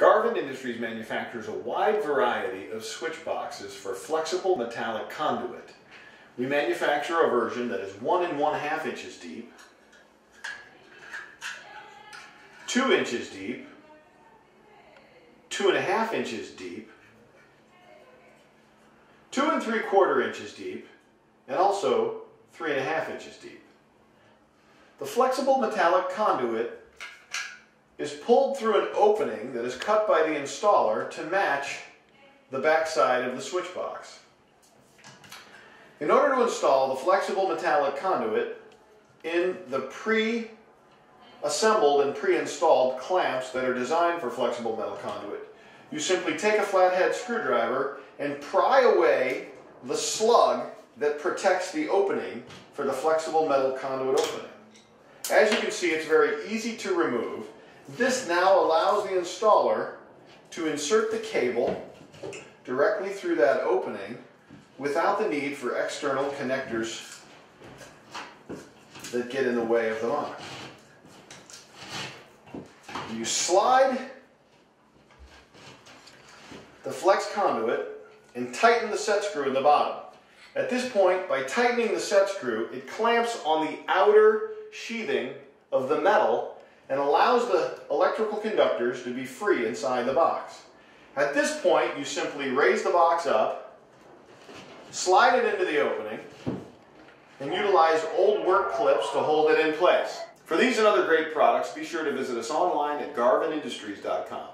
Garvin Industries manufactures a wide variety of switch boxes for flexible metallic conduit. We manufacture a version that is 1 1/2 inches deep, 2 inches deep, 2 1/2 inches deep, 2 3/4 inches deep, and also 3 1/2 inches deep. The flexible metallic conduit is pulled through an opening that is cut by the installer to match the backside of the switch box. In order to install the flexible metallic conduit in the pre-assembled and pre-installed clamps that are designed for flexible metal conduit, you simply take a flathead screwdriver and pry away the slug that protects the opening for the flexible metal conduit opening. As you can see, it's very easy to remove. This now allows the installer to insert the cable directly through that opening without the need for external connectors that get in the way of the monitor. You slide the flex conduit and tighten the set screw in the bottom. At this point, by tightening the set screw, it clamps on the outer sheathing of the metal and allows the electrical conductors to be free inside the box. At this point, you simply raise the box up, slide it into the opening, and utilize old work clips to hold it in place. For these and other great products, be sure to visit us online at garvinindustries.com.